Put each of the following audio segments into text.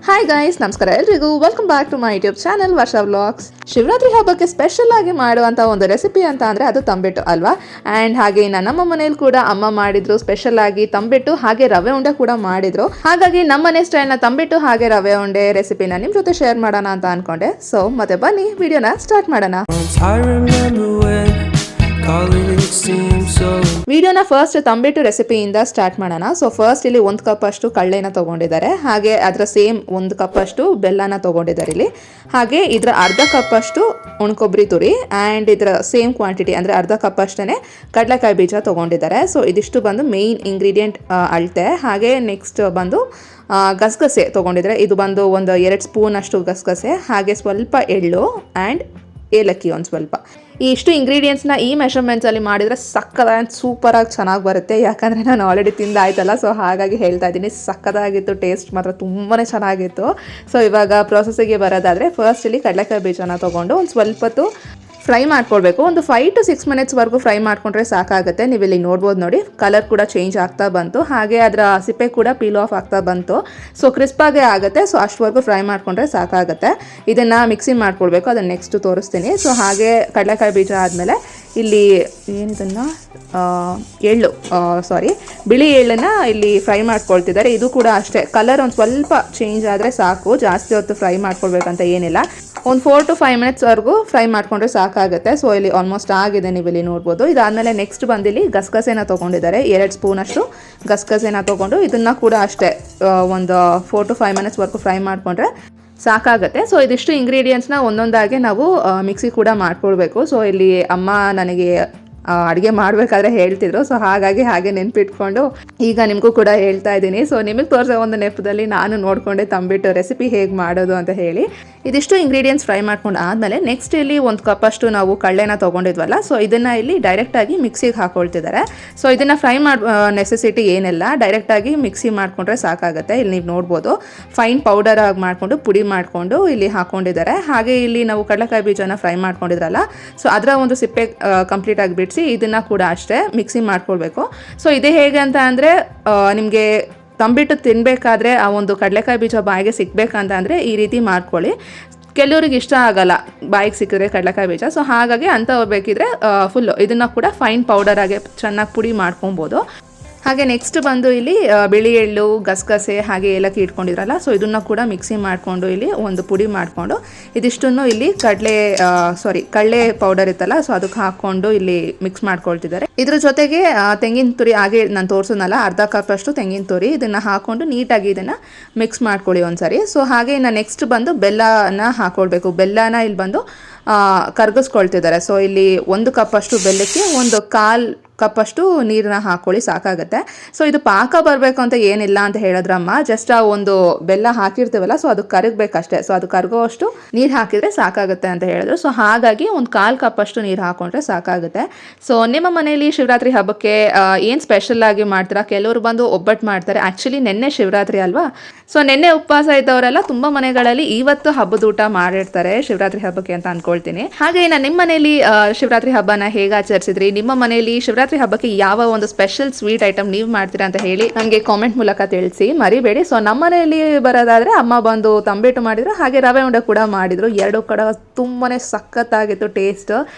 Hi guys, ನಮಸ್ಕಾರ ಎಲ್ರಿಗೂ. Welcome back to my YouTube channel Varsha vlogs. Shivaratri ಹಬ್ಬಕ್ಕೆ ಸ್ಪೆಷಲ್ ಆಗಿ ಮಾಡುವಂಥ ಒಂದು ರೆಸಿಪಿ ಅಂತ ಅಂದರೆ ಅದು ತಂಬಿಟ್ಟು ಅಲ್ವಾ. ಆ್ಯಂಡ್ ಹಾಗೆ ನಮ್ಮ ಮನೇಲಿ ಕೂಡ ಅಮ್ಮ ಮಾಡಿದ್ರು ಸ್ಪೆಷಲ್ ಆಗಿ ತಂಬಿಟ್ಟು ಹಾಗೆ ರವೆ ಉಂಡೆ ಕೂಡ ಮಾಡಿದ್ರು. ಹಾಗಾಗಿ ನಮ್ಮನೆ ಸ್ಟೈಲ್ನ ತಂಬಿಟ್ಟು ಹಾಗೆ ರವೆ ಉಂಡೆ ರೆಸಿಪಿನ ನಿಮ್ಮ ಜೊತೆ ಶೇರ್ ಮಾಡೋಣ ಅಂತ ಅನ್ಕೊಂಡೆ. ಸೊ ಮತ್ತೆ ಬನ್ನಿ ವಿಡಿಯೋನ ಸ್ಟಾರ್ಟ್ ಮಾಡೋಣ. ವಿಡಿಯೋನ ಫಸ್ಟ್ ತಂಬಿಟ್ಟು ರೆಸಿಪಿಯಿಂದ ಸ್ಟಾರ್ಟ್ ಮಾಡೋಣ. ಸೊ ಫಸ್ಟ್ ಇಲ್ಲಿ 1 ಕಪ್ ಅಷ್ಟು ಕಳ್ಳೆನ ತಗೊಂಡಿದ್ದಾರೆ, ಹಾಗೆ ಅದರ ಸೇಮ್ 1 ಕಪ್ ಅಷ್ಟು ಬೆಲ್ಲನ ತಗೊಂಡಿದ್ದಾರೆ ಇಲ್ಲಿ. ಹಾಗೆ ಇದರ ಅರ್ಧ ಕಪ್ ಅಷ್ಟು ಒಣಕೊಬ್ಬರಿ ತುರಿ ಆ್ಯಂಡ್ ಇದರ ಸೇಮ್ ಕ್ವಾಂಟಿಟಿ ಅಂದರೆ ಅರ್ಧ ಕಪ್ ಅಷ್ಟೇ ಕಡಲೆಕಾಯಿ ಬೀಜ ತಗೊಂಡಿದ್ದಾರೆ. ಸೊ ಇದಿಷ್ಟು ಬಂದು ಮೇಯ್ನ್ ಇಂಗ್ರೀಡಿಯೆಂಟ್ ಅಳತೆ. ಹಾಗೆ ನೆಕ್ಸ್ಟ್ ಬಂದು ಗಸಗಸೆ ತೊಗೊಂಡಿದ್ದಾರೆ. ಇದು ಬಂದು ಒಂದು 2 ಸ್ಪೂನ್ ಅಷ್ಟು ಗಸಗಸೆ, ಹಾಗೆ ಸ್ವಲ್ಪ ಎಳ್ಳು ಆ್ಯಂಡ್ ಏಲಕ್ಕಿ ಒಂದು ಸ್ವಲ್ಪ. ಈ ಇಷ್ಟು ಇಂಗ್ರೀಡಿಯೆಂಟ್ಸ್ನ ಈ ಮೆಷರ್ಮೆಂಟ್ಸಲ್ಲಿ ಮಾಡಿದರೆ ಸಕ್ಕತ್ತಾಗಿ ಸೂಪರಾಗಿ ಚೆನ್ನಾಗಿ ಬರುತ್ತೆ. ಯಾಕಂದರೆ ನಾನು ಆಲ್ರೆಡಿ ತಿಂದಾಯ್ತಲ್ಲ, ಸೊ ಹಾಗಾಗಿ ಹೇಳ್ತಾ ಇದ್ದೀನಿ. ಸಕ್ಕತ್ತಾಗಿತ್ತು, ಟೇಸ್ಟ್ ಮಾತ್ರ ತುಂಬಾ ಚೆನ್ನಾಗಿತ್ತು. ಸೊ ಇವಾಗ ಪ್ರೊಸೆಸ್ಸಿಗೆ ಬರೋದಾದರೆ ಫಸ್ಟ್ ಇಲ್ಲಿ ಕಡಲೆಕಾಯಿ ಬೀಜನ ತೊಗೊಂಡು ಒಂದು ಸ್ವಲ್ಪ ಹೊತ್ತು ಫ್ರೈ ಮಾಡ್ಕೊಳ್ಬೇಕು. ಒಂದು 5 to 6 ಮಿನಿಟ್ಸ್ವರೆಗೂ ಫ್ರೈ ಮಾಡ್ಕೊಂಡ್ರೆ ಸಾಕಾಗುತ್ತೆ. ನೀವು ಇಲ್ಲಿ ನೋಡ್ಬೋದು ನೋಡಿ, ಕಲರ್ ಕೂಡ ಚೇಂಜ್ ಆಗ್ತಾ ಬಂತು, ಹಾಗೆ ಅದರ ಸಿಪ್ಪೆ ಕೂಡ ಪೀಲ್ ಆಫ್ ಆಗ್ತಾ ಬಂತು. ಸೊ ಕ್ರಿಸ್ಪಾಗೇ ಆಗುತ್ತೆ. ಸೊ ಅಷ್ಟವರೆಗೂ ಫ್ರೈ ಮಾಡ್ಕೊಂಡ್ರೆ ಸಾಕಾಗುತ್ತೆ. ಇದನ್ನು ಮಿಕ್ಸಿ ಮಾಡ್ಕೊಳ್ಬೇಕು, ಅದನ್ನು ನೆಕ್ಸ್ಟ್ ತೋರಿಸ್ತೀನಿ. ಸೊ ಹಾಗೆ ಕಡಲೆಕಾಯಿ ಬೀಜ ಆದಮೇಲೆ ಇಲ್ಲಿ ಏನಿದನ್ನು ಬಿಳಿ ಎಳ್ಳನ್ನು ಇಲ್ಲಿ ಫ್ರೈ ಮಾಡ್ಕೊಳ್ತಿದ್ದಾರೆ. ಇದು ಕೂಡ ಅಷ್ಟೇ, ಕಲರ್ ಒಂದು ಸ್ವಲ್ಪ ಚೇಂಜ್ ಆದರೆ ಸಾಕು, ಜಾಸ್ತಿ ಹೊತ್ತು ಫ್ರೈ ಮಾಡ್ಕೊಳ್ಬೇಕಂತ ಏನಿಲ್ಲ. ಒಂದು 4 to 5 ಮಿನಿಟ್ಸ್ವರೆಗೂ ಫ್ರೈ ಮಾಡ್ಕೊಂಡ್ರೆ ಸಾಕಾಗುತ್ತೆ. ಸೊ ಇಲ್ಲಿ ಆಲ್ಮೋಸ್ಟ್ ಆಗಿದೆ, ನೀವು ಇಲ್ಲಿ ನೋಡ್ಬೋದು. ಇದಾದಮೇಲೆ ನೆಕ್ಸ್ಟ್ ಬಂದಿಲ್ಲಿ ಗಸಗಸೆನ ತೊಗೊಂಡಿದ್ದಾರೆ. 2 ಸ್ಪೂನ್ ಅಷ್ಟು ಗಸಗಸೆನ ತೊಗೊಂಡು ಇದನ್ನು ಕೂಡ ಅಷ್ಟೇ ಒಂದು 4 to 5 ಮಿನಿಟ್ಸ್ವರೆಗೂ ಫ್ರೈ ಮಾಡಿಕೊಂಡ್ರೆ ಸಾಕಾಗುತ್ತೆ. ಸೊ ಇದಿಷ್ಟು ಇಂಗ್ರೀಡಿಯೆಂಟ್ಸ್ನ ಒಂದೊಂದಾಗಿ ನಾವು ಮಿಕ್ಸಿ ಕೂಡ ಮಾಡ್ಕೊಳ್ಬೇಕು. ಸೊ ಇಲ್ಲಿ ಅಮ್ಮ ನನಗೆ ಅಡುಗೆ ಮಾಡಬೇಕಾದ್ರೆ ಹೇಳ್ತಿದ್ರು. ಸೊ ಹಾಗೆ ನೆನಪಿಟ್ಕೊಂಡು ಈಗ ನಿಮಗೂ ಕೂಡ ಹೇಳ್ತಾ ಇದ್ದೀನಿ. ಸೊ ನಿಮಗೆ ತೋರಿಸೋ ಒಂದು ನೆಪದಲ್ಲಿ ನಾನು ನೋಡಿಕೊಂಡೆ ತಂಬಿಟ್ಟು ರೆಸಿಪಿ ಹೇಗೆ ಮಾಡೋದು ಅಂತ ಹೇಳಿ. ಇದಿಷ್ಟು ಇಂಗ್ರೀಡಿಯೆಂಟ್ಸ್ ಫ್ರೈ ಮಾಡ್ಕೊಂಡು ಆದಮೇಲೆ ನೆಕ್ಸ್ಟ್ ಇಲ್ಲಿ 1 ಕಪ್ ಅಷ್ಟು ನಾವು ಕಳ್ಳೆನ ತೊಗೊಂಡಿದ್ವಲ್ಲ, ಸೊ ಇದನ್ನು ಇಲ್ಲಿ ಡೈರೆಕ್ಟಾಗಿ ಮಿಕ್ಸಿಗೆ ಹಾಕ್ಕೊಳ್ತಿದ್ದಾರೆ. ಸೊ ಇದನ್ನು ಫ್ರೈ ಮಾಡೋ ನೆಸೆಸಿಟಿ ಏನಿಲ್ಲ, ಡೈರೆಕ್ಟಾಗಿ ಮಿಕ್ಸಿ ಮಾಡಿಕೊಂಡ್ರೆ ಸಾಕಾಗುತ್ತೆ. ಇಲ್ಲಿ ನೀವು ನೋಡ್ಬೋದು, ಫೈನ್ ಪೌಡರ್ ಆಗಿ ಮಾಡಿಕೊಂಡು ಪುಡಿ ಮಾಡಿಕೊಂಡು ಇಲ್ಲಿ ಹಾಕ್ಕೊಂಡಿದ್ದಾರೆ. ಹಾಗೆ ಇಲ್ಲಿ ನಾವು ಕಡಲೆಕಾಯಿ ಬೀಜನ ಫ್ರೈ ಮಾಡ್ಕೊಂಡಿದ್ರಲ್ಲ, ಸೊ ಅದರ ಒಂದು ಸಿಪ್ಪೆ ಕಂಪ್ಲೀಟಾಗಿ ಬಿಡಿಸಿ ಇದನ್ನು ಕೂಡ ಅಷ್ಟೇ ಮಿಕ್ಸಿ ಮಾಡ್ಕೊಳ್ಬೇಕು. ಸೊ ಇದೇ ಹೇಗೆ ಅಂತ ಅಂದರೆ, ನಿಮಗೆ ತಂಬಿಟ್ಟು ತಿನ್ನಬೇಕಾದ್ರೆ ಆ ಒಂದು ಕಡಲೆಕಾಯಿ ಬೀಜ ಬಾಯಿಗೆ ಸಿಗಬೇಕಂತ ಅಂದರೆ ಈ ರೀತಿ ಮಾಡ್ಕೊಳ್ಳಿ. ಕೆಲವ್ರಿಗೆ ಇಷ್ಟ ಆಗಲ್ಲ ಬಾಯಿಗೆ ಸಿಕ್ಕಿದ್ರೆ ಕಡಲೆಕಾಯಿ ಬೀಜ. ಸೊ ಹಾಗಾಗಿ ಅಂಥವ್ರು ಬೇಕಿದ್ರೆ ಫುಲ್ಲು ಇದನ್ನು ಕೂಡ ಫೈನ್ ಪೌಡರ್ ಆಗಿ ಚೆನ್ನಾಗಿ ಪುಡಿ ಮಾಡ್ಕೊಬೋದು. ಹಾಗೆ ನೆಕ್ಸ್ಟ್ ಬಂದು ಇಲ್ಲಿ ಬಿಳಿ ಎಳ್ಳು, ಗಸಗಸೆ ಹಾಗೆ ಏಲಕ್ಕಿ ಇಟ್ಕೊಂಡಿದ್ರಲ್ಲ, ಸೊ ಇದನ್ನು ಕೂಡ ಮಿಕ್ಸಿ ಮಾಡಿಕೊಂಡು ಇಲ್ಲಿ ಒಂದು ಪುಡಿ ಮಾಡಿಕೊಂಡು ಇದಿಷ್ಟನ್ನು ಇಲ್ಲಿ ಕಡಲೆ ಪೌಡರ್ ಇತ್ತಲ್ಲ, ಸೊ ಅದಕ್ಕೆ ಹಾಕ್ಕೊಂಡು ಇಲ್ಲಿ ಮಿಕ್ಸ್ ಮಾಡ್ಕೊಳ್ತಿದ್ದಾರೆ. ಇದ್ರ ಜೊತೆಗೆ ತೆಂಗಿನ ತುರಿ ಹಾಗೆ ನಾನು ತೋರಿಸೋನಲ್ಲ, ಅರ್ಧ ಕಪ್ ಅಷ್ಟು ತೆಂಗಿನ ತುರಿ ಇದನ್ನು ಹಾಕ್ಕೊಂಡು ನೀಟಾಗಿ ಇದನ್ನು ಮಿಕ್ಸ್ ಮಾಡ್ಕೊಳ್ಳಿ ಒಂದ್ಸರಿ. ಸೊ ಹಾಗೆ ಇನ್ನು ನೆಕ್ಸ್ಟ್ ಬಂದು ಬೆಲ್ಲನ ಹಾಕ್ಕೊಳ್ಬೇಕು. ಬೆಲ್ಲನ ಇಲ್ಲಿ ಬಂದು ಕರಗಿಸ್ಕೊಳ್ತಿದ್ದಾರೆ. ಸೊ ಇಲ್ಲಿ 1 ಕಪ್ ಅಷ್ಟು ಬೆಲ್ಲಕ್ಕೆ 1/4 ಕಪ್ ಅಷ್ಟು ನೀರನ್ನ ಹಾಕ್ಕೊಳ್ಳಿ, ಸಾಕಾಗುತ್ತೆ. ಸೊ ಇದು ಪಾಕ ಬರಬೇಕು ಅಂತ ಏನಿಲ್ಲ ಅಂತ ಹೇಳಿದ್ರಮ್ಮ, ಜಸ್ಟ್ ಆ ಒಂದು ಬೆಲ್ಲ ಹಾಕಿರ್ತೀವಲ್ಲ, ಸೊ ಅದು ಕರಗಬೇಕಷ್ಟೇ. ಸೊ ಅದು ಕರಗೋ ಅಷ್ಟು ನೀರು ಹಾಕಿದರೆ ಸಾಕಾಗುತ್ತೆ ಅಂತ ಹೇಳಿದ್ರು. ಸೊ ಹಾಗಾಗಿ 1/4 ಕಪ್ ಅಷ್ಟು ನೀರು ಹಾಕೊಂಡ್ರೆ ಸಾಕಾಗುತ್ತೆ. ಸೊ ನಿಮ್ಮ ಮನೆಯಲ್ಲಿ ಶಿವರಾತ್ರಿ ಹಬ್ಬಕ್ಕೆ ಏನು ಸ್ಪೆಷಲ್ ಆಗಿ ಮಾಡ್ತೀರಾ? ಕೆಲವರು ಬಂದು ಒಬ್ಬಟ್ಟು ಮಾಡ್ತಾರೆ. ಆ್ಯಕ್ಚುಲಿ ನೆನ್ನೆ ಶಿವರಾತ್ರಿ ಅಲ್ವಾ, ಸೊ ನೆನ್ನೆ ಉಪವಾಸ ಇದ್ದವರೆಲ್ಲ ತುಂಬ ಮನೆಗಳಲ್ಲಿ ಇವತ್ತು ಹಬ್ಬದ ಊಟ ಮಾಡಿರ್ತಾರೆ ಶಿವರಾತ್ರಿ ಹಬ್ಬಕ್ಕೆ ಅಂತ ಅನ್ಕೊಳ್ತೀನಿ. ಹಾಗೆ ನಿಮ್ಮ ಮನೆಯಲ್ಲಿ ಶಿವರಾತ್ರಿ ಹಬ್ಬನ ಹೇಗೆ ಆಚರಿಸಿದ್ರಿ? ನಿಮ್ಮ ಮನೆಯಲ್ಲಿ ಶಿವರಾತ್ರಿ ಹಬ್ಬಕ್ಕೆ ಯಾವ ಒಂದು ಸ್ಪೆಷಲ್ ಸ್ವೀಟ್ ಐಟಮ್ ನೀವು ಮಾಡ್ತೀರಾ ಅಂತ ಹೇಳಿ ನನಗೆ ಕಾಮೆಂಟ್ ಮೂಲಕ ತಿಳಿಸಿ, ಮರಿಬೇಡಿ. ಸೊ ನಮ್ಮ ಮನೆಯಲ್ಲಿ ಬರೋದಾದ್ರೆ ಅಮ್ಮ ಬಂದು ತಂಬಿಟ್ಟು ಮಾಡಿದ್ರು, ಹಾಗೆ ರವೆ ಉಂಡೆ ಕೂಡ ಮಾಡಿದ್ರು. 2 ಕಡೆ ತುಂಬಾ ಸಖತ್ತಾಗಿತ್ತು ಟೇಸ್ಟ್,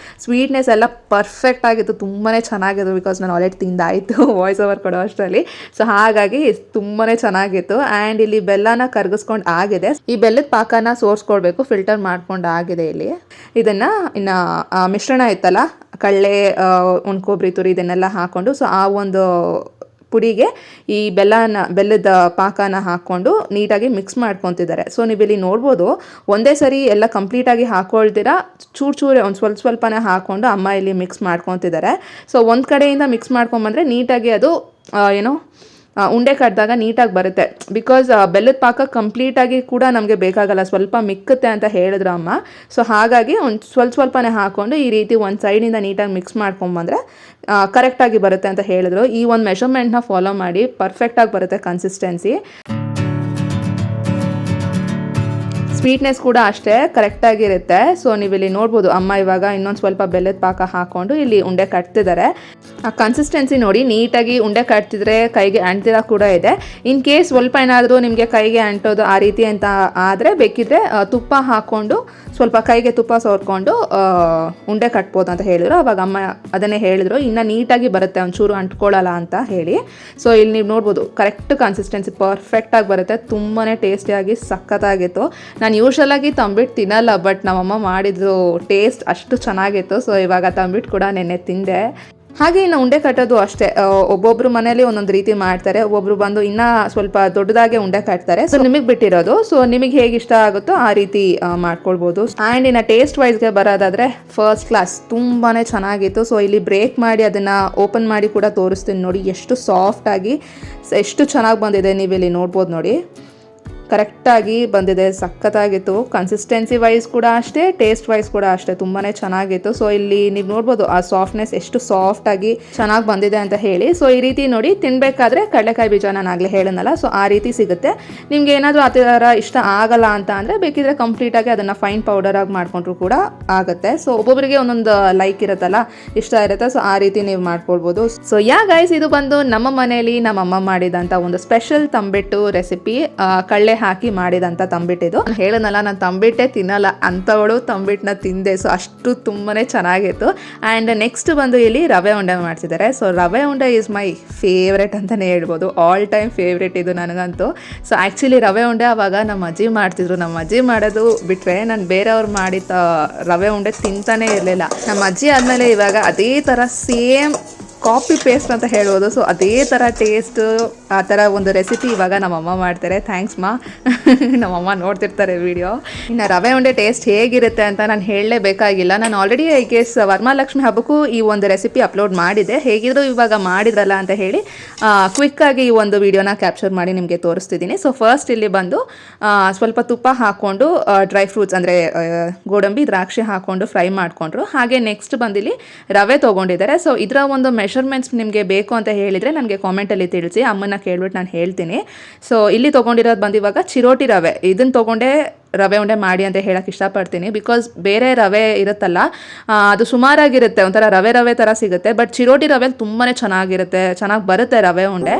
ಸ್ವೀಟ್ನೆಸ್ ಎಲ್ಲ ಪರ್ಫೆಕ್ಟ್ ಆಗಿತ್ತು, ತುಂಬಾ ಚೆನ್ನಾಗಿತ್ತು. ಬಿಕಾಸ್ ನಾನು ಆಲ್ರೆಡಿ ತಿಂದಾಯಿತು ವಾಯ್ಸ್ ಓವರ್ ಕೊಡೋ ಅಷ್ಟರಲ್ಲಿ. ಸೊ ಹಾಗಾಗಿ ತುಂಬಾ ಚೆನ್ನಾಗಿತ್ತು. ಆ್ಯಂಡ್ ಇಲ್ಲಿ ಬೆಲ್ಲನ ಕರಗಿಸ್ಕೊಂಡು ಆಗಿದೆ. ಈ ಬೆಲ್ಲದ ಪಾಕನ ಸೋರಿಸ್ಕೊಳ್ಬೇಕು, ಫಿಲ್ಟರ್ ಮಾಡ್ಕೊಂಡು ಆಗಿದೆ ಇಲ್ಲಿ. ಇದನ್ನು ಇನ್ನು ಮಿಶ್ರಣ ಇತ್ತಲ್ಲ, ಕಳ್ಳೆ, ಒಣಕೊಬ್ಬರಿ ತುರಿ ಇದನ್ನೆಲ್ಲ ಹಾಕ್ಕೊಂಡು, ಸೊ ಆ ಒಂದು ಪುಡಿಗೆ ಈ ಬೆಲ್ಲದ ಪಾಕನ ಹಾಕ್ಕೊಂಡು ನೀಟಾಗಿ ಮಿಕ್ಸ್ ಮಾಡ್ಕೊತಿದ್ದಾರೆ. ಸೊ ನೀವಿಲ್ಲಿ ನೋಡ್ಬೋದು, ಒಂದೇ ಸರಿ ಎಲ್ಲ ಕಂಪ್ಲೀಟಾಗಿ ಹಾಕ್ಕೊಳ್ತೀರಾ, ಚೂರೇ ಒಂದು ಸ್ವಲ್ಪನೇ ಹಾಕ್ಕೊಂಡು ಅಮ್ಮ ಇಲ್ಲಿ ಮಿಕ್ಸ್ ಮಾಡ್ಕೊತಿದ್ದಾರೆ. ಸೊ ಒಂದು ಕಡೆಯಿಂದ ಮಿಕ್ಸ್ ಮಾಡ್ಕೊಂಬಂದರೆ ನೀಟಾಗಿ ಅದು ಉಂಡೆ ಕಟ್ಟಿದಾಗ ನೀಟಾಗಿ ಬರುತ್ತೆ. ಬಿಕಾಸ್ ಬೆಲ್ಲದ ಪಾಕ ಕಂಪ್ಲೀಟಾಗಿ ಕೂಡ ನಮಗೆ ಬೇಕಾಗಲ್ಲ, ಸ್ವಲ್ಪ ಮಿಕ್ಕುತ್ತೆ ಅಂತ ಹೇಳಿದ್ರು ಅಮ್ಮ. ಸೊ ಹಾಗಾಗಿ ಒಂದು ಸ್ವಲ್ಪನೇ ಹಾಕ್ಕೊಂಡು ಈ ರೀತಿ ಒಂದು ಸೈಡಿಂದ ನೀಟಾಗಿ ಮಿಕ್ಸ್ ಮಾಡ್ಕೊಂಬಂದರೆ ಕರೆಕ್ಟಾಗಿ ಬರುತ್ತೆ ಅಂತ ಹೇಳಿದ್ರು. ಈ ಒಂದು ಮೆಷರ್ಮೆಂಟ್ನ ಫಾಲೋ ಮಾಡಿ, ಪರ್ಫೆಕ್ಟಾಗಿ ಬರುತ್ತೆ ಕನ್ಸಿಸ್ಟೆನ್ಸಿ. ಸ್ವೀಟ್ನೆಸ್ ಕೂಡ ಅಷ್ಟೇ ಕರೆಕ್ಟಾಗಿರುತ್ತೆ. ಸೊ ನೀವು ಇಲ್ಲಿ ನೋಡ್ಬೋದು ಅಮ್ಮ ಇವಾಗ ಇನ್ನೊಂದು ಸ್ವಲ್ಪ ಬೆಲ್ಲದ ಪಾಕ ಹಾಕ್ಕೊಂಡು ಇಲ್ಲಿ ಉಂಡೆ ಕಟ್ತಿದ್ದಾರೆ. ಆ ಕನ್ಸಿಸ್ಟೆನ್ಸಿ ನೋಡಿ, ನೀಟಾಗಿ ಉಂಡೆ ಕಟ್ತಿದ್ರೆ ಕೈಗೆ ಅಂಟಿರ ಕೂಡ ಇದೆ. ಇನ್ ಕೇಸ್ ಸ್ವಲ್ಪ ಏನಾದರೂ ನಿಮಗೆ ಕೈಗೆ ಅಂಟೋದು ಆ ರೀತಿ ಅಂತ ಆದರೆ ಬೇಕಿದ್ರೆ ತುಪ್ಪ ಹಾಕ್ಕೊಂಡು ಸ್ವಲ್ಪ ಕೈಗೆ ತುಪ್ಪ ಸೋರ್ಕೊಂಡು ಉಂಡೆ ಕಟ್ಬೋದು ಅಂತ ಹೇಳಿದ್ರು. ಅವಾಗ ಅಮ್ಮ ಅದನ್ನೇ ಹೇಳಿದ್ರು, ಇನ್ನು ನೀಟಾಗಿ ಬರುತ್ತೆ, ಒಂಚೂರು ಅಂಟ್ಕೊಳ್ಳಲ್ಲ ಅಂತ ಹೇಳಿ. ಸೊ ಇಲ್ಲಿ ನೀವು ನೋಡ್ಬೋದು ಕರೆಕ್ಟ್ ಕನ್ಸಿಸ್ಟೆನ್ಸಿ ಪರ್ಫೆಕ್ಟಾಗಿ ಬರುತ್ತೆ. ತುಂಬಾ ಟೇಸ್ಟಿಯಾಗಿ ಸಖತ್ತಾಗಿತ್ತು. ನಾನು ಯೂಶ್ವಲಾಗಿ ತಂಬಿಟ್ಟು ತಿನ್ನಲ್ಲ, ಬಟ್ ನಮ್ಮಮ್ಮ ಮಾಡಿದ್ರು ಟೇಸ್ಟ್ ಅಷ್ಟು ಚೆನ್ನಾಗಿತ್ತು. ಸೊ ಇವಾಗ ತಂಬಿಟ್ಟು ಕೂಡ ನೆನ್ನೆ ತಿಂದೆ. ಹಾಗೆ ಇನ್ನು ಉಂಡೆ ಕಟ್ಟೋದು ಅಷ್ಟೇ, ಒಬ್ಬೊಬ್ರು ಮನೇಲಿ ಒಂದೊಂದು ರೀತಿ ಮಾಡ್ತಾರೆ, ಒಬ್ಬೊಬ್ರು ಬಂದು ಇನ್ನೂ ಸ್ವಲ್ಪ ದೊಡ್ಡದಾಗೆ ಉಂಡೆ ಕಟ್ತಾರೆ. ಸೊ ನಿಮಗೆ ಬಿಟ್ಟಿರೋದು, ಸೊ ನಿಮಗೆ ಹೇಗೆ ಇಷ್ಟ ಆಗುತ್ತೋ ಆ ರೀತಿ ಮಾಡ್ಕೊಳ್ಬೋದು. ಆ್ಯಂಡ್ ಇನ್ನು ಟೇಸ್ಟ್ ವೈಸ್ಗೆ ಬರೋದಾದರೆ ಫಸ್ಟ್ ಕ್ಲಾಸ್, ತುಂಬಾ ಚೆನ್ನಾಗಿತ್ತು. ಸೊ ಇಲ್ಲಿ ಬ್ರೇಕ್ ಮಾಡಿ ಅದನ್ನು ಓಪನ್ ಮಾಡಿ ಕೂಡ ತೋರಿಸ್ತೀನಿ ನೋಡಿ, ಎಷ್ಟು ಸಾಫ್ಟಾಗಿ ಎಷ್ಟು ಚೆನ್ನಾಗಿ ಬಂದಿದೆ. ನೀವು ಇಲ್ಲಿ ನೋಡ್ಬೋದು ನೋಡಿ, ಕರೆಕ್ಟಾಗಿ ಬಂದಿದೆ, ಸಖತ್ತಾಗಿತ್ತು. ಕನ್ಸಿಸ್ಟೆನ್ಸಿ ವೈಸ್ ಕೂಡ ಅಷ್ಟೇ, ಟೇಸ್ಟ್ ವೈಸ್ ಕೂಡ ಅಷ್ಟೇ, ತುಂಬಾ ಚೆನ್ನಾಗಿತ್ತು. ಸೊ ಇಲ್ಲಿ ನೀವು ನೋಡ್ಬೋದು ಆ ಸಾಫ್ಟ್ನೆಸ್ ಎಷ್ಟು ಸಾಫ್ಟಾಗಿ ಚೆನ್ನಾಗಿ ಬಂದಿದೆ ಅಂತ ಹೇಳಿ. ಸೊ ಈ ರೀತಿ ನೋಡಿ ತಿನ್ನಬೇಕಾದ್ರೆ ಕಡಲೆಕಾಯಿ ಬೀಜ ನಾನು ಆಗಲೇ ಹೇಳಿದ್ನಲ್ಲ, ಸೊ ಆ ರೀತಿ ಸಿಗುತ್ತೆ. ನಿಮ್ಗೆ ಏನಾದರೂ ಆ ಥರ ಇಷ್ಟ ಆಗಲ್ಲ ಅಂತ ಅಂದರೆ ಬೇಕಿದ್ರೆ ಕಂಪ್ಲೀಟಾಗಿ ಅದನ್ನು ಫೈನ್ ಪೌಡರಾಗಿ ಮಾಡ್ಕೊಂಡ್ರು ಕೂಡ ಆಗುತ್ತೆ. ಸೊ ಒಬ್ಬೊಬ್ಬರಿಗೆ ಒಂದೊಂದು ಲೈಕ್ ಇರುತ್ತಲ್ಲ, ಇಷ್ಟ ಇರುತ್ತೆ. ಸೊ ಆ ರೀತಿ ನೀವು ಮಾಡ್ಕೊಳ್ಬೋದು. ಸೊ ಗೈಸ್, ಇದು ಬಂದು ನಮ್ಮ ಮನೆಯಲ್ಲಿ ನಮ್ಮಮ್ಮ ಮಾಡಿದಂಥ ಒಂದು ಸ್ಪೆಷಲ್ ತಂಬಿಟ್ಟು ರೆಸಿಪಿ, ಕಳ್ಳೆ ಹಾಕಿ ಮಾಡಿದಂಥ ತಂಬಿಟ್ಟಿದು. ನಾನು ಹೇಳೋನಲ್ಲ, ನಾನು ತಂಬಿಟ್ಟೆ ತಿನ್ನಲ್ಲ, ಅಂಥವಳು ತಂಬಿಟ್ಟನ್ನ ತಿಂದೆ. ಸೊ ಅಷ್ಟು ತುಂಬಾ ಚೆನ್ನಾಗಿತ್ತು. ಆ್ಯಂಡ್ ನೆಕ್ಸ್ಟ್ ಬಂದು ಇಲ್ಲಿ ರವೆ ಉಂಡೆ ಮಾಡ್ತಿದ್ದಾರೆ. ಸೊ ರವೆ ಉಂಡೆ ಈಸ್ ಮೈ ಫೇವ್ರೆಟ್ ಅಂತಲೇ ಹೇಳ್ಬೋದು, ಆಲ್ ಟೈಮ್ ಫೇವ್ರೆಟ್ ಇದು ನನಗಂತೂ. ಸೊ ಆ್ಯಕ್ಚುಲಿ ರವೆ ಉಂಡೆ ಅವಾಗ ನಮ್ಮ ಅಜ್ಜಿ ಮಾಡ್ತಿದ್ರು. ನಮ್ಮ ಅಜ್ಜಿ ಮಾಡೋದು ಬಿಟ್ಟರೆ ನಾನು ಬೇರೆಯವ್ರು ಮಾಡಿದ ರವೆ ಉಂಡೆ ತಿಂತಾನೇ ಇರಲಿಲ್ಲ. ನಮ್ಮ ಅಜ್ಜಿ ಆದಮೇಲೆ ಇವಾಗ ಅದೇ ಥರ ಸೇಮ್ ಕಾಪಿ ಪೇಸ್ಟ್ ಅಂತ ಹೇಳ್ಬೋದು. ಸೊ ಅದೇ ಥರ ಟೇಸ್ಟು, ಆ ಥರ ಒಂದು ರೆಸಿಪಿ ಇವಾಗ ನಮ್ಮಮ್ಮ ಮಾಡ್ತಾರೆ. ಥ್ಯಾಂಕ್ಸ್ ಮಾ, ನಮ್ಮಮ್ಮ ನೋಡ್ತಿರ್ತಾರೆ ವಿಡಿಯೋ. ಇನ್ನು ರವೆ ಉಂಡೆ ಟೇಸ್ಟ್ ಹೇಗಿರುತ್ತೆ ಅಂತ ನಾನು ಹೇಳಲೇಬೇಕಾಗಿಲ್ಲ. ನಾನು ಆಲ್ರೆಡಿ ಐ ಗೆಸ್ ವರಮಹಾಲಕ್ಷ್ಮಿ ಹಬ್ಬಕ್ಕೂ ಈ ಒಂದು ರೆಸಿಪಿ ಅಪ್ಲೋಡ್ ಮಾಡಿದ್ದೆ. ಹೇಗಿದ್ರು ಇವಾಗ ಮಾಡಿದ್ರಲ್ಲ ಅಂತ ಹೇಳಿ ಕ್ವಿಕ್ಕಾಗಿ ಈ ಒಂದು ವಿಡಿಯೋನ ಕ್ಯಾಪ್ಚರ್ ಮಾಡಿ ನಿಮಗೆ ತೋರಿಸ್ತಿದ್ದೀನಿ. ಸೊ ಫಸ್ಟ್ ಇಲ್ಲಿ ಬಂದು ಸ್ವಲ್ಪ ತುಪ್ಪ ಹಾಕ್ಕೊಂಡು ಡ್ರೈ ಫ್ರೂಟ್ಸ್ ಅಂದರೆ ಗೋಡಂಬಿ, ದ್ರಾಕ್ಷಿ ಹಾಕ್ಕೊಂಡು ಫ್ರೈ ಮಾಡಿಕೊಂಡ್ರು. ಹಾಗೆ ನೆಕ್ಸ್ಟ್ ಬಂದಿಲ್ಲಿ ರವೆ ತೊಗೊಂಡಿದ್ದಾರೆ. ಸೊ ಇದರ ಒಂದು ಮೆಷರ್ಮೆಂಟ್ಸ್ ನಿಮಗೆ ಬೇಕು ಅಂತ ಹೇಳಿದರೆ ನನಗೆ ಕಾಮೆಂಟಲ್ಲಿ ತಿಳಿಸಿ, ಅಮ್ಮನ ಕೇಳ್ಬಿಟ್ಟು ನಾನು ಹೇಳ್ತೀನಿ. ಸೊ ಇಲ್ಲಿ ತೊಗೊಂಡಿರೋದು ಬಂದು ಇವಾಗ ಚಿರೋಟಿ ರವೆ, ಇದನ್ನು ತೊಗೊಂಡೆ ರವೆ ಉಂಡೆ ಮಾಡಿ ಅಂತ ಹೇಳಕ್ಕೆ ಇಷ್ಟಪಡ್ತೀನಿ. ಬಿಕಾಸ್ ಬೇರೆ ರವೆ ಇರುತ್ತಲ್ಲ, ಅದು ಸುಮಾರಾಗಿರುತ್ತೆ, ಒಂಥರ ರವೆ ಥರ ಸಿಗುತ್ತೆ. ಬಟ್ ಚಿರೋಟಿ ರವೆ ತುಂಬಾ ಚೆನ್ನಾಗಿರುತ್ತೆ, ಚೆನ್ನಾಗಿ ಬರುತ್ತೆ ರವೆ ಉಂಡೆ.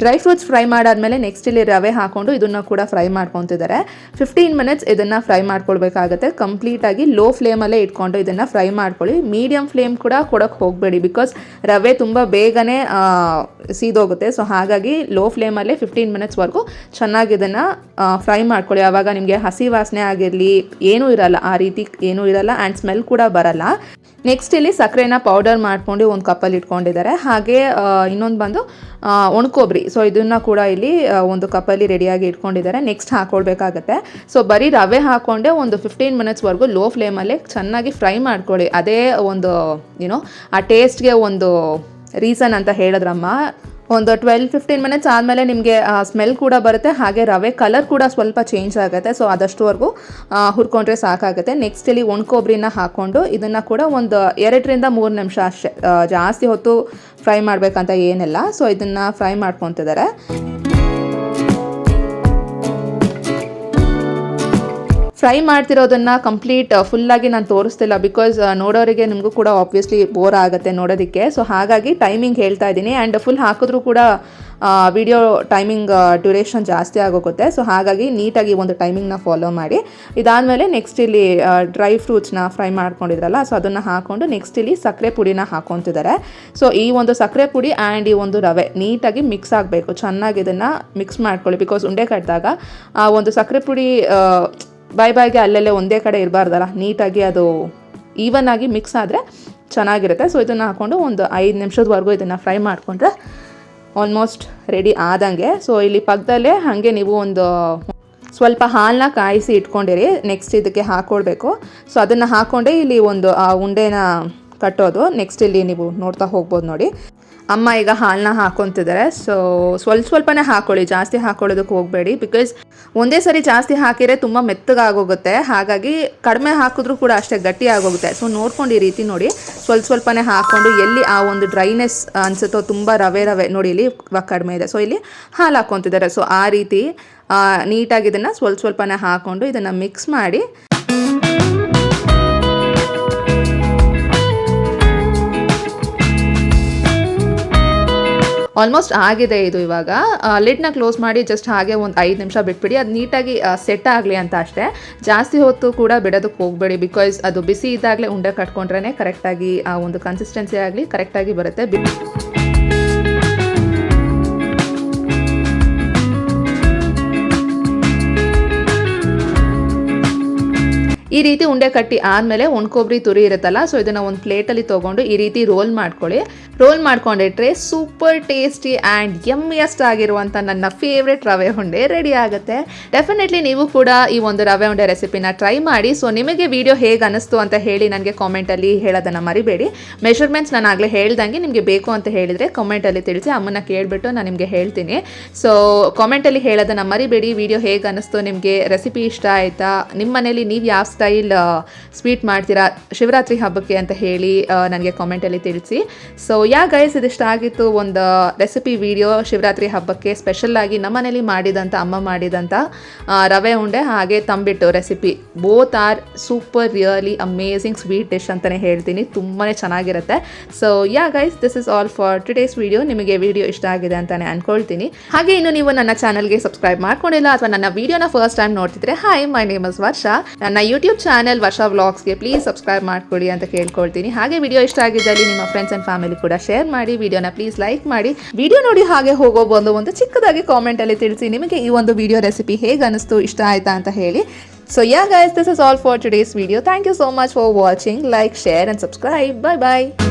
ಡ್ರೈ ಫ್ರೂಟ್ಸ್ ಫ್ರೈ ಮಾಡಾದಮೇಲೆ ನೆಕ್ಸ್ಟ್ ಇಲ್ಲಿ ರವೆ ಹಾಕ್ಕೊಂಡು ಇದನ್ನು ಕೂಡ ಫ್ರೈ ಮಾಡ್ಕೊತಿದ್ದಾರೆ. 15 ಮಿನಿಟ್ಸ್ ಇದನ್ನು ಫ್ರೈ ಮಾಡ್ಕೊಳ್ಬೇಕಾಗುತ್ತೆ. ಕಂಪ್ಲೀಟಾಗಿ ಲೋ ಫ್ಲೇಮಲ್ಲೇ ಇಟ್ಕೊಂಡು ಇದನ್ನು ಫ್ರೈ ಮಾಡ್ಕೊಳ್ಳಿ. ಮೀಡಿಯಮ್ ಫ್ಲೇಮ್ ಕೂಡ ಕೊಡೋಕ್ಕೆ ಹೋಗಬೇಡಿ, ಬಿಕಾಸ್ ರವೆ ತುಂಬ ಬೇಗನೆ ಸೀದೋಗುತ್ತೆ. ಸೊ ಹಾಗಾಗಿ ಲೋ ಫ್ಲೇಮಲ್ಲೇ 15 ಮಿನಿಟ್ಸ್ವರೆಗೂ ಚೆನ್ನಾಗಿ ಇದನ್ನು ಫ್ರೈ ಮಾಡ್ಕೊಳ್ಳಿ. ಆವಾಗ ನಿಮಗೆ ಹಸಿ ವಾಸನೆ ಆಗಿರಲಿ ಏನೂ ಇರಲ್ಲ, ಆ ರೀತಿ ಏನೂ ಇರಲ್ಲ. ಆ್ಯಂಡ್ ಸ್ಮೆಲ್ ಕೂಡ ಬರಲ್ಲ. ನೆಕ್ಸ್ಟ್ ಇಲ್ಲಿ ಸಕ್ಕರೆನ ಪೌಡರ್ ಮಾಡ್ಕೊಂಡು ಒಂದು ಕಪ್ಪಲ್ಲಿ ಇಟ್ಕೊಂಡಿದ್ದಾರೆ. ಹಾಗೆ ಇನ್ನೊಂದು ಬಂದು ಒಣಕೊಬ್ಬರಿ, ಸೊ ಇದನ್ನು ಕೂಡ ಇಲ್ಲಿ ಒಂದು ಕಪ್ಪಲ್ಲಿ ರೆಡಿಯಾಗಿ ಇಟ್ಕೊಂಡಿದ್ದಾರೆ. ನೆಕ್ಸ್ಟ್ ಹಾಕ್ಕೊಳ್ಬೇಕಾಗತ್ತೆ. ಸೊ ಬರೀ ರವೆ ಹಾಕ್ಕೊಂಡೆ ಒಂದು 15 ಮಿನಿಟ್ಸ್ವರೆಗೂ ಲೋ ಫ್ಲೇಮಲ್ಲಿ ಚೆನ್ನಾಗಿ ಫ್ರೈ ಮಾಡ್ಕೊಳ್ಳಿ. ಅದೇ ಒಂದು ಆ ಟೇಸ್ಟ್ಗೆ ಒಂದು ರೀಸನ್ ಅಂತ ಹೇಳಿದ್ರಮ್ಮ. ಒಂದು 12-15 ಮಿನಿಟ್ಸ್ ಆದಮೇಲೆ ನಿಮಗೆ ಸ್ಮೆಲ್ ಕೂಡ ಬರುತ್ತೆ, ಹಾಗೆ ರವೆ ಕಲರ್ ಕೂಡ ಸ್ವಲ್ಪ ಚೇಂಜ್ ಆಗುತ್ತೆ. ಸೊ ಅದಷ್ಟುವರೆಗೂ ಹುರ್ಕೊಂಡ್ರೆ ಸಾಕಾಗುತ್ತೆ. ನೆಕ್ಸ್ಟ್ ಇಲ್ಲಿ ಒಣಕೊಬ್ಬರಿನ ಹಾಕ್ಕೊಂಡು ಇದನ್ನು ಕೂಡ ಒಂದು 2-3 ನಿಮಿಷ ಅಷ್ಟೇ, ಜಾಸ್ತಿ ಹೊತ್ತು ಫ್ರೈ ಮಾಡಬೇಕಂತ ಏನಿಲ್ಲ. ಸೊ ಇದನ್ನು ಫ್ರೈ ಮಾಡ್ಕೊತಿದ್ದಾರೆ. ಫ್ರೈ ಮಾಡ್ತಿರೋದನ್ನು ಕಂಪ್ಲೀಟ್ ಫುಲ್ಲಾಗಿ ನಾನು ತೋರಿಸ್ತಿಲ್ಲ, ಬಿಕಾಸ್ ನೋಡೋರಿಗೆ ನಿಮಗೂ ಕೂಡ ಆಬ್ವಿಯಸ್ಲಿ ಬೋರ್ ಆಗುತ್ತೆ ನೋಡೋದಕ್ಕೆ. ಸೊ ಹಾಗಾಗಿ ಟೈಮಿಂಗ್ ಹೇಳ್ತಾ ಇದ್ದೀನಿ. ಆ್ಯಂಡ್ ಫುಲ್ ಹಾಕಿದ್ರೂ ಕೂಡ ವಿಡಿಯೋ ಟೈಮಿಂಗ್ ಡ್ಯೂರೇಷನ್ ಜಾಸ್ತಿ ಆಗೋಗುತ್ತೆ. ಸೊ ಹಾಗಾಗಿ ನೀಟಾಗಿ ಒಂದು ಟೈಮಿಂಗ್ನ ಫಾಲೋ ಮಾಡಿ. ಇದಾದಮೇಲೆ ನೆಕ್ಸ್ಟ್ ಇಲ್ಲಿ ಡ್ರೈ ಫ್ರೂಟ್ಸ್ನ ಫ್ರೈ ಮಾಡ್ಕೊಂಡಿದ್ರಲ್ಲ, ಸೊ ಅದನ್ನು ಹಾಕ್ಕೊಂಡು ನೆಕ್ಸ್ಟ್ ಇಲ್ಲಿ ಸಕ್ಕರೆ ಪುಡಿನ ಹಾಕ್ಕೊತಿದ್ದಾರೆ. ಸೊ ಈ ಒಂದು ಸಕ್ಕರೆ ಪುಡಿ ಆ್ಯಂಡ್ ಈ ಒಂದು ರವೆ ನೀಟಾಗಿ ಮಿಕ್ಸ್ ಆಗಬೇಕು. ಚೆನ್ನಾಗಿ ಇದನ್ನು ಮಿಕ್ಸ್ ಮಾಡ್ಕೊಳ್ಳಿ, ಬಿಕಾಸ್ ಉಂಡೆ ಕಟ್ಟಿದಾಗ ಆ ಒಂದು ಸಕ್ಕರೆ ಪುಡಿ ಬಾಯಿಗೆ ಅಲ್ಲಲ್ಲೇ ಒಂದೇ ಕಡೆ ಇರಬಾರ್ದಲ್ಲ, ನೀಟಾಗಿ ಅದು ಈವನ್ ಆಗಿ ಮಿಕ್ಸ್ ಆದರೆ ಚೆನ್ನಾಗಿರುತ್ತೆ. ಸೊ ಇದನ್ನು ಹಾಕ್ಕೊಂಡು ಒಂದು 5 ನಿಮಿಷದವರೆಗೂ ಇದನ್ನು ಫ್ರೈ ಮಾಡಿಕೊಂಡ್ರೆ ಆಲ್ಮೋಸ್ಟ್ ರೆಡಿ ಆದಂಗೆ. ಸೊ ಇಲ್ಲಿ ಪಕ್ಕದಲ್ಲೇ ಹಾಗೆ ನೀವು ಒಂದು ಸ್ವಲ್ಪ ಹಾಲನ್ನ ಕಾಯಿಸಿ ಇಟ್ಕೊಂಡಿರಿ. ನೆಕ್ಸ್ಟ್ ಇದಕ್ಕೆ ಹಾಕ್ಕೊಳ್ಬೇಕು. ಸೊ ಅದನ್ನು ಹಾಕ್ಕೊಂಡೆ ಇಲ್ಲಿ ಒಂದು ಉಂಡೆನ ಕಟ್ಟೋದು. ನೆಕ್ಸ್ಟ್ ಇಲ್ಲಿ ನೀವು ನೋಡ್ತಾ ಹೋಗ್ಬೋದು ನೋಡಿ. ಅಮ್ಮ ಈಗ ಹಾಲನ್ನ ಹಾಕೊತಿದ್ದಾರೆ. ಸೊ ಸ್ವಲ್ಪನೇ ಹಾಕೊಳ್ಳಿ, ಜಾಸ್ತಿ ಹಾಕೊಳ್ಳೋದಕ್ಕೆ ಹೋಗಬೇಡಿ. ಬಿಕಾಸ್ ಒಂದೇ ಸರಿ ಜಾಸ್ತಿ ಹಾಕಿದರೆ ತುಂಬ ಮೆತ್ತಗಾಗೋಗುತ್ತೆ, ಹಾಗಾಗಿ ಕಡಿಮೆ ಹಾಕಿದ್ರೂ ಕೂಡ ಅಷ್ಟೇ ಗಟ್ಟಿ ಆಗೋಗುತ್ತೆ. ಸೊ ನೋಡ್ಕೊಂಡು ಈ ರೀತಿ ನೋಡಿ ಸ್ವಲ್ಪನೇ ಹಾಕ್ಕೊಂಡು ಎಲ್ಲಿ ಆ ಒಂದು ಡ್ರೈನೆಸ್ ಅನಿಸುತ್ತೋ, ತುಂಬ ರವೆ ನೋಡಿ ಇಲ್ಲಿ ಕಡಿಮೆ ಇದೆ. ಸೊ ಇಲ್ಲಿ ಹಾಲು ಹಾಕ್ಕೊತಿದ್ದಾರೆ. ಸೊ ಆ ರೀತಿ ನೀಟಾಗಿ ಇದನ್ನು ಸ್ವಲ್ಪನೇ ಹಾಕ್ಕೊಂಡು ಇದನ್ನು ಮಿಕ್ಸ್ ಮಾಡಿ ಆಲ್ಮೋಸ್ಟ್ ಆಗಿದೆ ಇದು. ಇವಾಗ ಲಿಡ್ನ ಕ್ಲೋಸ್ ಮಾಡಿ ಜಸ್ಟ್ ಹಾಗೆ ಒಂದು 5 ನಿಮಿಷ ಬಿಟ್ಬಿಡಿ, ಅದು ನೀಟಾಗಿ ಸೆಟ್ ಆಗಲಿ ಅಂತ ಅಷ್ಟೇ. ಜಾಸ್ತಿ ಹೊತ್ತು ಕೂಡ ಬಿಡೋದಕ್ಕೆ ಹೋಗಬೇಡಿ, ಬಿಕಾಸ್ ಅದು ಬಿಸಿ ಇದ್ದಾಗಲೇ ಉಂಡೆ ಕಟ್ಕೊಂಡ್ರೆ ಕರೆಕ್ಟಾಗಿ ಆ ಒಂದು ಕನ್ಸಿಸ್ಟೆನ್ಸಿ ಆಗಲಿ ಕರೆಕ್ಟಾಗಿ ಬರುತ್ತೆ. ಈ ರೀತಿ ಉಂಡೆ ಕಟ್ಟಿ ಆದಮೇಲೆ ಒಣಕೊಬ್ಬರಿ ತುರಿ ಇರುತ್ತಲ್ಲ, ಸೊ ಇದನ್ನು ಒಂದು ಪ್ಲೇಟಲ್ಲಿ ತೊಗೊಂಡು ಈ ರೀತಿ ರೋಲ್ ಮಾಡ್ಕೊಳ್ಳಿ. ರೋಲ್ ಮಾಡ್ಕೊಂಡಿಟ್ರೆ ಸೂಪರ್ ಟೇಸ್ಟಿ ಆ್ಯಂಡ್ ಯಮ್ಮಿಯಸ್ಟ್ ಆಗಿರುವಂಥ ನನ್ನ ಫೇವ್ರೆಟ್ ರವೆ ಉಂಡೆ ರೆಡಿ ಆಗುತ್ತೆ. ಡೆಫಿನೆಟ್ಲಿ ನೀವು ಕೂಡ ಈ ಒಂದು ರವೆ ಉಂಡೆ ರೆಸಿಪಿನ ಟ್ರೈ ಮಾಡಿ. ಸೊ ನಿಮಗೆ ವಿಡಿಯೋ ಹೇಗೆ ಅನ್ನಿಸ್ತು ಅಂತ ಹೇಳಿ ನನಗೆ ಕಾಮೆಂಟಲ್ಲಿ ಹೇಳೋದನ್ನು ಮರಿಬೇಡಿ. ಮೆಷರ್ಮೆಂಟ್ಸ್ ನಾನು ಆಗಲೇ ಹೇಳ್ದಂಗೆ ನಿಮಗೆ ಬೇಕು ಅಂತ ಹೇಳಿದರೆ ಕಾಮೆಂಟಲ್ಲಿ ತಿಳಿಸಿ, ಅಮ್ಮನ ಕೇಳಿಬಿಟ್ಟು ನಾನು ನಿಮಗೆ ಹೇಳ್ತೀನಿ. ಸೊ ಕಾಮೆಂಟಲ್ಲಿ ಹೇಳೋದನ್ನು ಮರಿಬೇಡಿ. ವಿಡಿಯೋ ಹೇಗೆ ಅನ್ನಿಸ್ತು, ನಿಮಗೆ ರೆಸಿಪಿ ಇಷ್ಟ ಆಯಿತಾ, ನಿಮ್ಮ ಮನೇಲಿ ನೀವು ಯಾವ ಸ್ಟೈಲ್ ಸ್ವೀಟ್ ಮಾಡ್ತೀರಾ ಶಿವರಾತ್ರಿ ಹಬ್ಬಕ್ಕೆ ಅಂತ ಹೇಳಿ ನನಗೆ ಕಾಮೆಂಟಲ್ಲಿ ತಿಳಿಸಿ. ಸೊ ಗೈಸ್, ಇದಿಷ್ಟ ಆಗಿತ್ತು ಒಂದು ರೆಸಿಪಿ ವಿಡಿಯೋ ಶಿವರಾತ್ರಿ ಹಬ್ಬಕ್ಕೆ ಸ್ಪೆಷಲ್ಲಾಗಿ ನಮ್ಮನೇಲಿ ಮಾಡಿದಂಥ ಅಮ್ಮ ಮಾಡಿದಂಥ ರವೆ ಉಂಡೆ ಹಾಗೆ ತಂಬಿಟ್ಟು recipe. Both are super really amazing sweet dish ಅಂತಲೇ ಹೇಳ್ತೀನಿ, ತುಂಬಾ ಚೆನ್ನಾಗಿರುತ್ತೆ. So guys, this is all for today's video. ನಿಮಗೆ ವಿಡಿಯೋ ಇಷ್ಟ ಆಗಿದೆ ಅಂತಲೇ ಅಂದ್ಕೊಳ್ತೀನಿ. ಹಾಗೆ ಇನ್ನು ನೀವು ನನ್ನ ಚಾನಲ್ಗೆ ಸಬ್ಸ್ಕ್ರೈಬ್ ಮಾಡ್ಕೊಂಡಿಲ್ಲ ಅಥವಾ ನನ್ನ ವಿಡಿಯೋನ ಫಸ್ಟ್ ಟೈಮ್ ನೋಡ್ತಿದ್ರೆ, ಹಾಯ್, ಮೈ ನೇಮ್ ಇಸ್ ವರ್ಷ. ನನ್ನ ಯೂಟ್ಯೂಬ್ ಚಾನಲ್ ವರ್ಷ ವ್ಲಾಗ್ಸ್ಗೆ ಪ್ಲೀಸ್ ಸಬ್ಸ್ಕ್ರೈಬ್ ಮಾಡ್ಕೊಳ್ಳಿ ಅಂತ ಕೇಳ್ಕೊಳ್ತೀನಿ. ಹಾಗೆ ವಿಡಿಯೋ ಇಷ್ಟ ಆಗಿದ್ದಲ್ಲಿ ನಿಮ್ಮ ಫ್ರೆಂಡ್ಸ್ ಆ್ಯಂಡ್ ಫ್ಯಾಮಿಲಿ ಕೂಡ ಶೇರ್ ಮಾಡಿ, ವಿಡಿಯೋನ ಪ್ಲೀಸ್ ಲೈಕ್ ಮಾಡಿ. ವಿಡಿಯೋ ನೋಡಿ ಹಾಗೆ ಹೋಗೋ ಒಂದು ಚಿಕ್ಕದಾಗಿ ಕಾಮೆಂಟಲ್ಲಿ ತಿಳಿಸಿ ನಿಮಗೆ ಈ ಒಂದು ವಿಡಿಯೋ ರೆಸಿಪಿ ಹೇಗೆ ಅನಿಸ್ತು, ಇಷ್ಟ ಆಯ್ತಾ ಅಂತ ಹೇಳಿ. So guys, this is all for today's video. Thank you so much for watching. Like, share and subscribe. Bye bye.